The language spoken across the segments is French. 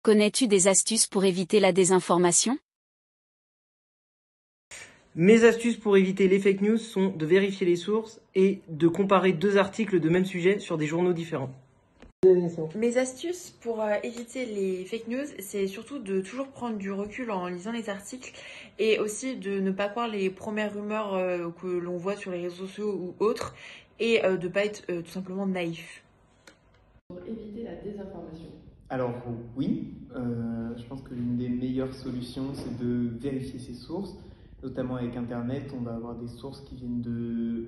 Connais-tu des astuces pour éviter la désinformation? Mes astuces pour éviter les fake news sont de vérifier les sources et de comparer deux articles de même sujet sur des journaux différents. Mes astuces pour éviter les fake news, c'est surtout de toujours prendre du recul en lisant les articles et aussi de ne pas croire les premières rumeurs que l'on voit sur les réseaux sociaux ou autres et de ne pas être tout simplement naïf. Pour éviter la désinformation. Alors oui, je pense que l'une des meilleures solutions, c'est de vérifier ses sources. Notamment avec Internet, on va avoir des sources qui viennent de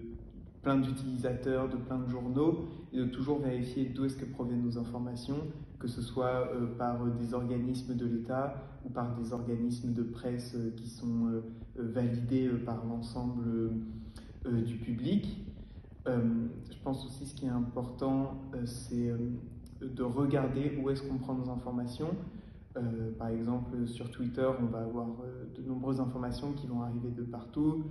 plein d'utilisateurs, de plein de journaux, et de toujours vérifier d'où est-ce que proviennent nos informations, que ce soit par des organismes de l'État ou par des organismes de presse qui sont validés par l'ensemble du public. Je pense aussi ce qui est important, c'est de regarder où est-ce qu'on prend nos informations. Par exemple, sur Twitter, on va avoir de nombreuses informations qui vont arriver de partout,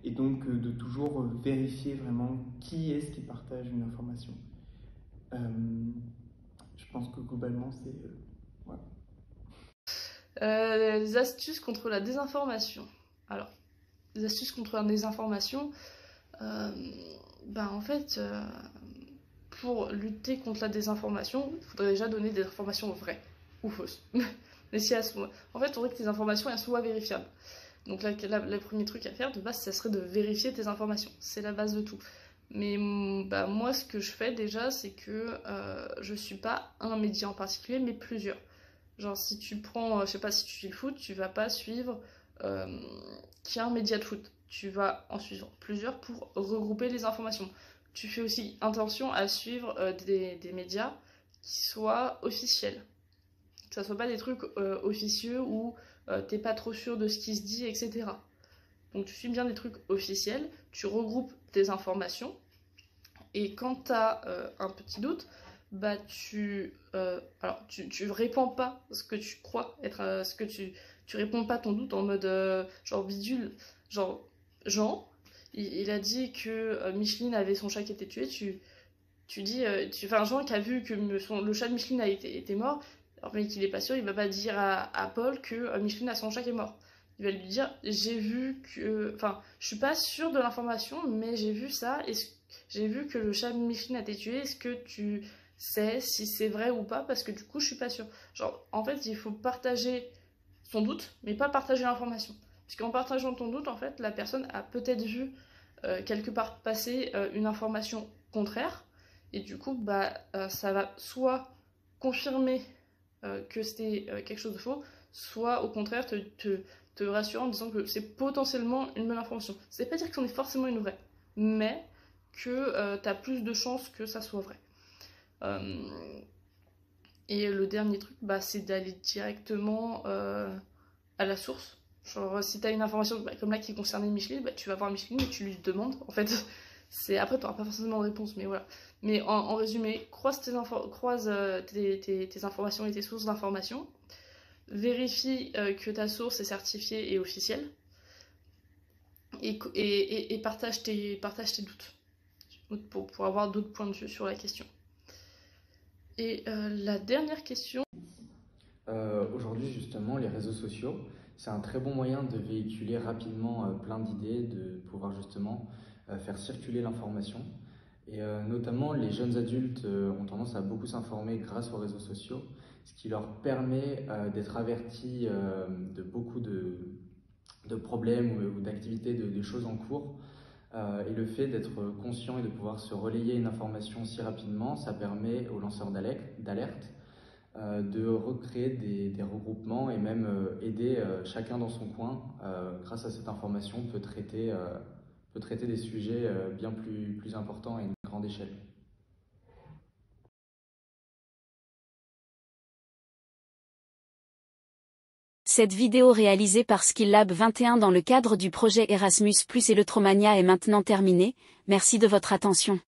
et donc de toujours vérifier vraiment qui est-ce qui partage une information. Je pense que globalement, c'est... voilà. Les astuces contre la désinformation. Alors, les astuces contre la désinformation, en fait, pour lutter contre la désinformation, il faudrait déjà donner des informations vraies ou fausses. Mais si en fait, il faudrait que tes informations elles soient vérifiables. Donc là, le premier truc à faire de base, ça serait de vérifier tes informations. C'est la base de tout. Mais moi, ce que je fais déjà, c'est que je suis pas un média en particulier, mais plusieurs. Genre, si tu prends, je sais pas, si tu suis le foot, tu vas pas suivre qui a un média de foot. Tu vas en suivre plusieurs pour regrouper les informations. Tu fais aussi attention à suivre des médias qui soient officiels. Que ça soit pas des trucs officieux où t'es pas trop sûr de ce qui se dit, etc. Donc tu suis bien des trucs officiels, tu regroupes tes informations, et quand t'as un petit doute, tu réponds pas ce que tu crois être ce que tu réponds pas ton doute en mode genre bidule, genre Jean, il a dit que Micheline avait son chat qui était tué, tu dis, Jean qui a vu que le chat de Micheline était mort, mais qu'il est pas sûr, il va pas dire à Paul que Micheline a son chat qui est mort. Il va lui dire, j'ai vu que... Enfin, je suis pas sûre de l'information, mais j'ai vu ça, j'ai vu que le chat de Micheline a été tué, est-ce que tu sais si c'est vrai ou pas? Parce que du coup, je suis pas sûre. Genre, en fait, il faut partager son doute, mais pas partager l'information. Parce qu'en partageant ton doute, en fait, la personne a peut-être vu quelque part passer une information contraire, et du coup, ça va soit confirmer que c'était quelque chose de faux, soit au contraire te rassurer en disant que c'est potentiellement une bonne information. Ça veut pas dire que c'en est forcément une vraie, mais que t'as plus de chances que ça soit vrai. Et le dernier truc, c'est d'aller directement à la source. Genre, si t'as une information comme là qui concernait Micheline, tu vas voir Micheline et tu lui demandes. En fait, après, t'auras pas forcément de réponse, mais voilà. Mais en résumé, croise tes informations et tes sources d'informations. Vérifie que ta source est certifiée et officielle. Et partage tes doutes. Pour avoir d'autres points de vue sur la question. Et la dernière question... Aujourd'hui, justement, les réseaux sociaux, c'est un très bon moyen de véhiculer rapidement plein d'idées, de pouvoir justement faire circuler l'information. Et notamment, les jeunes adultes ont tendance à beaucoup s'informer grâce aux réseaux sociaux, ce qui leur permet d'être avertis de beaucoup de problèmes ou d'activités, de choses en cours. Et le fait d'être conscient et de pouvoir se relayer une information si rapidement, ça permet aux lanceurs d'alerte de recréer des regroupements et même aider chacun dans son coin, grâce à cette information, peut traiter des sujets bien plus importants à une grande échelle. Cette vidéo réalisée par Skill-Lab 21 dans le cadre du projet Erasmus+ et l'Eutromania est maintenant terminée. Merci de votre attention.